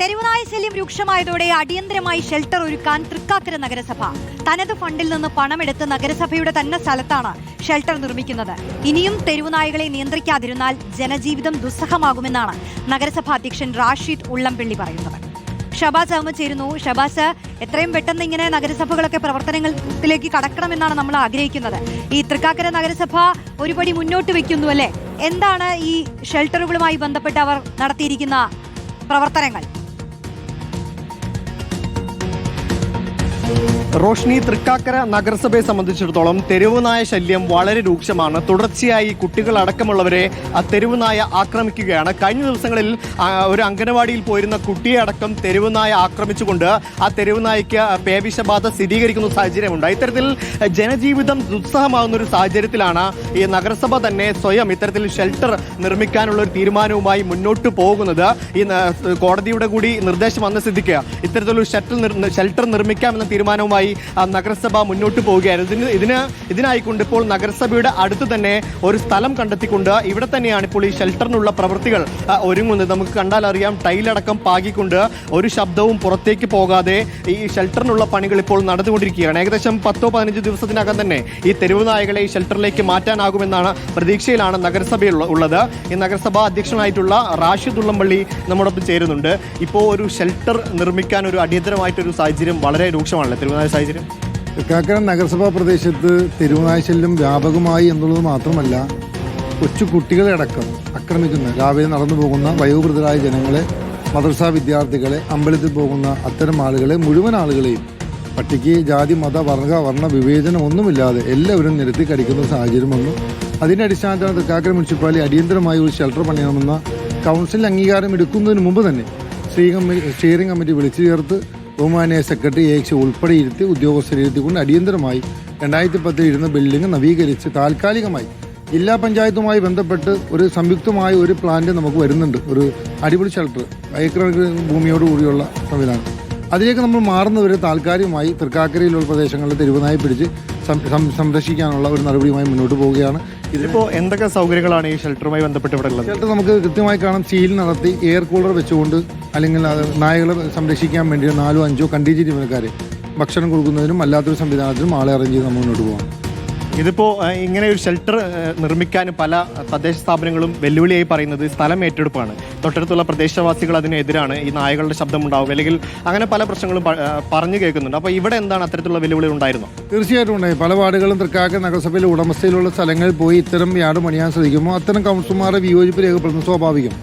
തെരുവുനായ ശല്യം രൂക്ഷമായതോടെ അടിയന്തരമായി ഷെൽട്ടർ ഒരുക്കാൻ തൃക്കാക്കര നഗരസഭ തനത് ഫണ്ടിൽ നിന്ന് പണമെടുത്ത് നഗരസഭയുടെ തന്നെ സ്ഥലത്താണ് ഷെൽട്ടർ നിർമ്മിക്കുന്നത്. ഇനിയും തെരുവുനായകളെ നിയന്ത്രിക്കാതിരുന്നാൽ ജനജീവിതം ദുസ്സഹമാകുമെന്നാണ് നഗരസഭാ അധ്യക്ഷൻ റാഷിദ് ഉള്ളംപള്ളി പറയുന്നത്. ഷബാസ് അഹമ്മദ് ചേരുന്നു. ഷബാസ്, എത്രയും പെട്ടെന്ന് ഇങ്ങനെ നഗരസഭകളൊക്കെ പ്രവർത്തനത്തിലേക്ക് കടക്കണമെന്നാണ് നമ്മൾ ആഗ്രഹിക്കുന്നത്. ഈ തൃക്കാക്കര നഗരസഭ ഒരുപടി മുന്നോട്ട് വെക്കുന്നു അല്ലേ? എന്താണ് ഈ ഷെൽട്ടറുകളുമായി ബന്ധപ്പെട്ട് അവർ നടത്തിയിരിക്കുന്ന പ്രവർത്തനങ്ങൾ? റോഷ്നി, തൃക്കാക്കര നഗരസഭയെ സംബന്ധിച്ചിടത്തോളം തെരുവുനായ ശല്യം വളരെ രൂക്ഷമാണ്. തുടർച്ചയായി കുട്ടികളടക്കമുള്ളവരെ ആ തെരുവുനായ ആക്രമിക്കുകയാണ്. കഴിഞ്ഞ ദിവസങ്ങളിൽ ഒരു അംഗനവാടിയിൽ പോയിരുന്ന കുട്ടിയെ അടക്കം തെരുവുനായ ആക്രമിച്ചുകൊണ്ട് ആ തെരുവുനായ്ക്ക് പേവിഷബാധ സ്ഥിരീകരിക്കുന്ന സാഹചര്യമുണ്ട്. ഇത്തരത്തിൽ ജനജീവിതം ദുസ്സഹമാകുന്ന ഒരു സാഹചര്യത്തിലാണ് ഈ നഗരസഭ തന്നെ സ്വയം ഇത്തരത്തിൽ ഷെൽട്ടർ നിർമ്മിക്കാനുള്ള ഒരു തീരുമാനവുമായി മുന്നോട്ട് പോകുന്നത്. ഈ കോടതിയുടെ കൂടി നിർദ്ദേശം വന്ന സ്ഥിതിക്ക് ഇത്തരത്തിലൊരു ഷെൽട്ടർ നിർമ്മിക്കാമെന്ന തീരുമാനവുമായി നഗരസഭ മുന്നോട്ട് പോവുകയായിരുന്നു. ഇതിനായിക്കൊണ്ട് ഇപ്പോൾ നഗരസഭയുടെ അടുത്ത് തന്നെ ഒരു സ്ഥലം കണ്ടെത്തിക്കൊണ്ട് ഇവിടെ തന്നെയാണ് ഇപ്പോൾ ഈ ഷെൽട്ടറിനുള്ള പ്രവൃത്തികൾ ഒരുങ്ങുന്നത്. നമുക്ക് കണ്ടാൽ അറിയാം, ടൈലടക്കം പാകിക്കൊണ്ട് ഒരു ശബ്ദവും പുറത്തേക്ക് പോകാതെ ഈ ഷെൽട്ടറിനുള്ള പണികൾ ഇപ്പോൾ നടന്നുകൊണ്ടിരിക്കുകയാണ്. ഏകദേശം 10-15 ദിവസത്തിനകം തന്നെ ഈ തെരുവുനായകളെ ഈ ഷെൽട്ടറിലേക്ക് മാറ്റാനാകുമെന്നാണ് പ്രതീക്ഷയിലാണ് നഗരസഭ ഉള്ളത്. ഈ നഗരസഭാ അധ്യക്ഷനായിട്ടുള്ള റാഷിദ് ഉള്ളംപള്ളി നമ്മോടൊപ്പം ചേരുന്നുണ്ട്. ഇപ്പോൾ ഒരു ഷെൽട്ടർ നിർമ്മിക്കാൻ ഒരു അടിയന്തരമായിട്ടൊരു സാഹചര്യം വളരെ രൂക്ഷമാണല്ലോ തെരുവുനായ സാഹചര്യം. തൃക്കാക്കര നഗരസഭാ പ്രദേശത്ത് തെരുവുനായ ശല്യം വ്യാപകമായി എന്നുള്ളത് മാത്രമല്ല, കൊച്ചു കുട്ടികളെ അടക്കം ആക്രമിക്കുന്ന, രാവിലെ നടന്നു പോകുന്ന വയോവൃദ്ധരായ ജനങ്ങളെ, മദ്രസാ വിദ്യാർത്ഥികളെ, അമ്പലത്തിൽ പോകുന്ന അത്തരം ആളുകളെ, മുഴുവൻ ആളുകളെയും പട്ടിക്ക് ജാതി മത വർണ്ണ വിവേചനം ഒന്നുമില്ലാതെ എല്ലാവരും നിരത്തി കടിക്കുന്ന സാഹചര്യം വന്നു. അതിൻ്റെ അടിസ്ഥാനത്തിലാണ് തൃക്കാക്കര മുനിസിപ്പാലിറ്റി അടിയന്തരമായി ഒരു ഷെൽട്ടർ പണിയണമെന്ന കൗൺസിൽ അംഗീകാരം എടുക്കുന്നതിന് മുമ്പ് തന്നെ സ്റ്റിയറിംഗ് കമ്മിറ്റി വിളിച്ചു ചേർത്ത് ബഹുമാനിയ സെക്രട്ടറി എക്സ് ഉൾപ്പെടെ ഇരുത്തി ഉദ്യോഗസ്ഥരെ ഇരുത്തിക്കൊണ്ട് അടിയന്തരമായി 2010 ഇരുന്ന ബിൽഡിംഗ് നവീകരിച്ച് താൽക്കാലികമായി ജില്ലാ പഞ്ചായത്തുമായി ബന്ധപ്പെട്ട് ഒരു സംയുക്തമായ ഒരു പ്ലാന്റ് നമുക്ക് വരുന്നുണ്ട്. ഒരു അടിപൊളി ഷെൽട്ടർ, ഏക്കർ ഭൂമിയോട് കൂടിയുള്ള സംവിധാനം. അതിലേക്ക് നമ്മൾ മാറുന്നവരെ താൽക്കാലികമായി തൃക്കാക്കരയിലുള്ള പ്രദേശങ്ങളിൽ തെരുവുനായി പിടിച്ച് സംരക്ഷിക്കാനുള്ള ഒരു നടപടിയുമായി മുന്നോട്ട് പോവുകയാണ്. ഇതിപ്പോൾ എന്തൊക്കെ സൗകര്യങ്ങളാണ് ഈ ഷെൽട്ടറുമായി ബന്ധപ്പെട്ട് ഇവിടെ ഉള്ളത്? ഷെൽട്ടർ നമുക്ക് കൃത്യമായി കാണാം. സീൽ നടത്തി എയർ കൂളർ വെച്ചുകൊണ്ട്, അല്ലെങ്കിൽ നായകളെ സംരക്ഷിക്കാൻ വേണ്ടി 4-5 കണ്ടീജന്റ് ജീവനക്കാരെ ഭക്ഷണം കൊടുക്കുന്നതിനും അല്ലാത്തൊരു സംവിധാനത്തിനും ആളെ അറേഞ്ച് ചെയ്ത് നമ്മൾ മുന്നോട്ട് പോകണം. ഇതിപ്പോൾ ഇങ്ങനെ ഒരു ഷെൽട്ടർ നിർമ്മിക്കാൻ പല തദ്ദേശ സ്ഥാപനങ്ങളും വെല്ലുവിളിയായി പറയുന്നത് സ്ഥലം ഏറ്റെടുപ്പാണ്. തൊട്ടടുത്തുള്ള പ്രദേശവാസികൾ അതിനെതിരാണ്. ഈ നായകളുടെ ശബ്ദമുണ്ടാവും, അല്ലെങ്കിൽ അങ്ങനെ പല പ്രശ്നങ്ങളും പറഞ്ഞു കേൾക്കുന്നുണ്ട്. അപ്പോൾ ഇവിടെ എന്താണ് അത്തരത്തിലുള്ള വെല്ലുവിളി ഉണ്ടായിരുന്നു? തീർച്ചയായിട്ടും ഉണ്ടായി. പല വാർഡുകളും തൃക്കാക്കര നഗരസഭയിലെ ഉടമസ്ഥയിലുള്ള സ്ഥലങ്ങളിൽ പോയി ഇത്തരം യാർഡ് പണിയാൻ ശ്രമിക്കുമ്പോൾ അത്തരം കൗൺസിലർമാരെ വിയോജിപ്പ് രേഖപ്പെടുന്നത് സ്വാഭാവികം.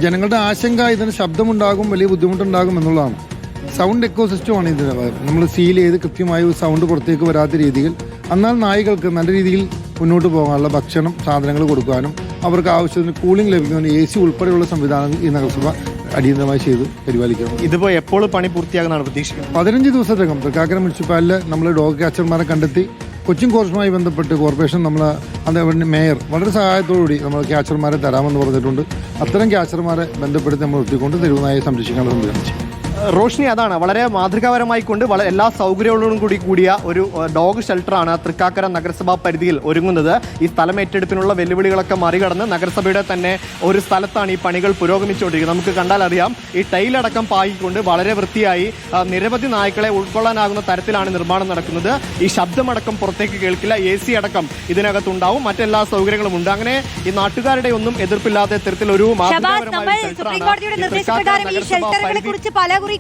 ജനങ്ങളുടെ ആശങ്ക ഇതിന് ശബ്ദമുണ്ടാകും, വലിയ ബുദ്ധിമുട്ടുണ്ടാകും എന്നുള്ളതാണ്. സൗണ്ട് എക്കോ സിസ്റ്റമാണ് ഇതിന്. നമ്മൾ സീൽ ചെയ്ത് കൃത്യമായി സംഭവം പുറത്തേക്ക് വരാത്ത രീതിയിൽ, എന്നാൽ നായ്കൾക്ക് നല്ല രീതിയിൽ മുന്നോട്ട് പോകാനുള്ള ഭക്ഷണം, സാധനങ്ങൾ കൊടുക്കാനും അവർക്ക് ആവശ്യത്തിന് കൂളിംഗ് ലഭിക്കുന്നതിന് AC ഉൾപ്പെടെയുള്ള സംവിധാനം ഈ നഗരസഭ അടിയന്തരമായി ചെയ്ത് പരിപാലിക്കണം. ഇതിപ്പോൾ എപ്പോൾ പണി പൂർത്തിയാകുന്നതാണ് പ്രതീക്ഷിക്കുന്നത്? 15 ദിവസത്തിനകം തൃക്കാക്കര മുനിസിപ്പാലിറ്റിയിൽ നമ്മൾ ഡോഗ് ക്യാച്ചർമാരെ കണ്ടെത്തി കൊച്ചിൻ കോർപ്പറേഷനുമായി ബന്ധപ്പെട്ട് കോർപ്പറേഷൻ അതേപോലെ മേയർ വളരെ സഹായത്തോടുകൂടി നമ്മൾ ക്യാച്ചർമാരെ തരാമെന്ന് പറഞ്ഞിട്ടുണ്ട്. അത്തരം ക്യാച്ചർമാരെ ബന്ധപ്പെടുത്തി നമ്മൾ എത്തിക്കൊണ്ട് തെരുവുനായെ സംരക്ഷിക്കാനുള്ള സംവിധാനം ചെയ്യും. റോഷ്നി, അതാണ് വളരെ മാതൃകാപരമായി കൊണ്ട് എല്ലാ സൗകര്യങ്ങളോടും കൂടിയ ഒരു ഡോഗ് ഷെൽട്ടറാണ് തൃക്കാക്കര നഗരസഭാ പരിധിയിൽ ഒരുങ്ങുന്നത്. ഈ സ്ഥലം ഏറ്റെടുപ്പിനുള്ള വെല്ലുവിളികളൊക്കെ മറികടന്ന് നഗരസഭയുടെ തന്നെ ഒരു സ്ഥലത്താണ് ഈ പണികൾ പുരോഗമിച്ചുകൊണ്ടിരിക്കുന്നത്. നമുക്ക് കണ്ടാൽ അറിയാം, ഈ ടൈലടക്കം പാകിക്കൊണ്ട് വളരെ വൃത്തിയായി നിരവധി നായ്ക്കളെ ഉൾക്കൊള്ളാനാകുന്ന തരത്തിലാണ് നിർമ്മാണം നടക്കുന്നത്. ഈ ശബ്ദമടക്കം പുറത്തേക്ക് കേൾക്കില്ല, AC അടക്കം ഇതിനകത്തുണ്ടാവും, മറ്റെല്ലാ സൗകര്യങ്ങളും ഉണ്ട്. അങ്ങനെ ഈ നാട്ടുകാരുടെ ഒന്നും എതിർപ്പില്ലാത്ത തരത്തിലൊരു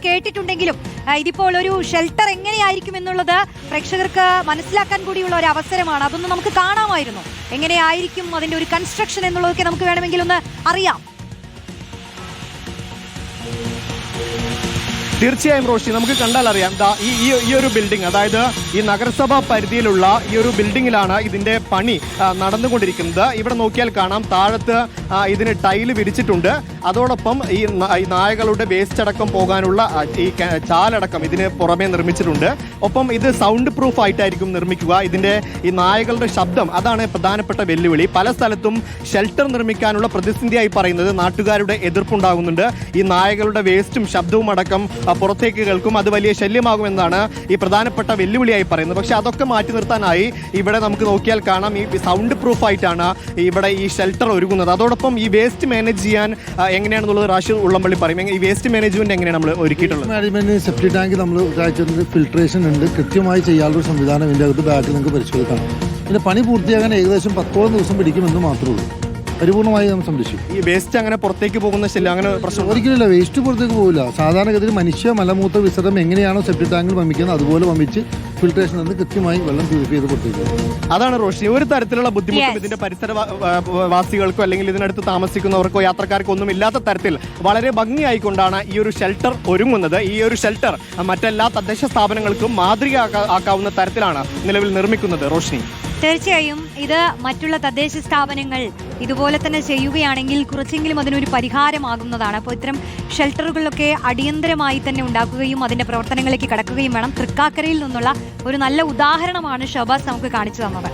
കേട്ടിട്ടുണ്ടെങ്കിലും ഇതിപ്പോൾ ഒരു ഷെൽട്ടർ എങ്ങനെയായിരിക്കും എന്നുള്ളത് പ്രേക്ഷകർക്ക് മനസ്സിലാക്കാൻ കൂടിയുള്ള ഒരു അവസരമാണ്. അതൊന്ന് നമുക്ക് കാണാമായിരുന്നു. എങ്ങനെയായിരിക്കും അതിന്റെ ഒരു കൺസ്ട്രക്ഷൻ എന്നുള്ളതൊക്കെ നമുക്ക് വേണമെങ്കിൽ ഒന്ന് അറിയാം. തീർച്ചയായും റോഷി, നമുക്ക് കണ്ടാൽ അറിയാം, ഈ ഒരു ബിൽഡിംഗ്, അതായത് ഈ നഗരസഭാ പരിധിയിലുള്ള ഈ ഒരു ബിൽഡിങ്ങിലാണ് ഇതിന്റെ പണി നടന്നുകൊണ്ടിരിക്കുന്നത്. ഇവിടെ നോക്കിയാൽ കാണാം, താഴത്ത് ഇതിന് ടൈല് വിരിച്ചിട്ടുണ്ട്. അതോടൊപ്പം ഈ നായകളുടെ വേസ്റ്റ് അടക്കം പോകാനുള്ള ഈ ചാലടക്കം ഇതിന് പുറമെ നിർമ്മിച്ചിട്ടുണ്ട്. ഒപ്പം ഇത് സൗണ്ട് പ്രൂഫ് ആയിട്ടായിരിക്കും നിർമ്മിക്കുക. ഇതിന്റെ ഈ നായകളുടെ ശബ്ദം, അതാണ് പ്രധാനപ്പെട്ട വെല്ലുവിളി. പല സ്ഥലത്തും ഷെൽട്ടർ നിർമ്മിക്കാനുള്ള പ്രതിസന്ധിയായി പറയുന്നത് നാട്ടുകാരുടെ എതിർപ്പുണ്ടാകുന്നുണ്ട്. ഈ നായകളുടെ വേസ്റ്റും ശബ്ദവും അടക്കം പുറത്തേക്ക് കേൾക്കും. അത് വലിയ ശല്യമാകുമെന്നാണ് ഈ പ്രധാനപ്പെട്ട വെല്ലുവിളിയായി പറയുന്നത്. പക്ഷെ അതൊക്കെ മാറ്റി നിർത്താനായി ഇവിടെ നമുക്ക് നോക്കിയാൽ കാണാം, ഈ സൗണ്ട് പ്രൂഫ് ആയിട്ടാണ് ഇവിടെ ഈ ഷെൽട്ടർ ഒരുങ്ങുന്നത്. അതോടൊപ്പം ഈ വേസ്റ്റ് മാനേജ് ചെയ്യാൻ എങ്ങനെയാണെന്നുള്ളത് റാഷിദ് ഉള്ളംപള്ളി പറയും. ഈ വേസ്റ്റ് മാനേജ്മെന്റ് എങ്ങനെയാണ് നമ്മൾ ഒരുക്കിയിട്ടുള്ളത്? മാനേജ്മെന്റ് സെപ്റ്റി ടാങ്ക് നമ്മൾ ഫിൽട്രേഷൻ ഉണ്ട്, കൃത്യമായി ചെയ്യാനുള്ള സംവിധാനം ഇതിൻ്റെ അകത്ത് ബാക്കിൽ നിങ്ങൾക്ക് പരിശോധിക്കണം. ഇതിന്റെ പണി പൂർത്തിയാകാൻ ഏകദേശം 10ഓളം ദിവസം പിടിക്കുമെന്ന് മാത്രമേ ഉള്ളൂ. പരിപൂർണമായി നമ്മൾ സംരക്ഷിക്കും. ഈ വേസ്റ്റ് അങ്ങനെ പുറത്തേക്ക് പോകുന്ന ശല്യം അങ്ങനെ പ്രശ്നം ഒരിക്കലില്ല. വേസ്റ്റ് പുറത്തേക്ക് പോകില്ല. സാധാരണഗതിയിൽ മനുഷ്യ മലമൂത്ര വിസർജനം എങ്ങനെയാണോ സെപ്റ്റി ടാങ്കിൽ വമിക്കുന്നത് അതുപോലെ വമിച്ച് ഫിൽട്രേഷൻ നിന്ന് കൃത്യമായി വെള്ളം പ്യൂരിഫൈ ചെയ്ത് പുറത്തേക്ക്. അതാണ് റോഷി. ഒരു തരത്തിലുള്ള ബുദ്ധിമുട്ടും ഇതിന്റെ പരിസര വാസികൾക്കോ അല്ലെങ്കിൽ ഇതിനടുത്ത് താമസിക്കുന്നവർക്കോ യാത്രക്കാർക്കോ ഒന്നും ഇല്ലാത്ത തരത്തിൽ വളരെ ഭംഗിയായിക്കൊണ്ടാണ് ഈ ഒരു ഷെൽട്ടർ ഒരുങ്ങുന്നത്. ഈ ഒരു ഷെൽട്ടർ മറ്റെല്ലാ തദ്ദേശ സ്ഥാപനങ്ങൾക്കും മാതൃക ആക്കാവുന്ന തരത്തിലാണ് നിലവിൽ നിർമ്മിക്കുന്നത്. റോഷിനി, തീർച്ചയായും ഇത് മറ്റുള്ള തദ്ദേശ സ്ഥാപനങ്ങൾ ഇതുപോലെ തന്നെ ചെയ്യുകയാണെങ്കിൽ കുറച്ചെങ്കിലും അതിനൊരു പരിഹാരമാകുന്നതാണ്. അപ്പോൾ ഇത്തരം ഷെൽട്ടറുകളിലൊക്കെ അടിയന്തരമായി തന്നെ ഉണ്ടാക്കുകയും അതിന്റെ പ്രവർത്തനങ്ങളിലേക്ക് കടക്കുകയും വേണം. തൃക്കാക്കരയിൽ നിന്നുള്ള ഒരു നല്ല ഉദാഹരണമാണ് ഷഹബാസ് നമുക്ക് കാണിച്ചു തന്നത്.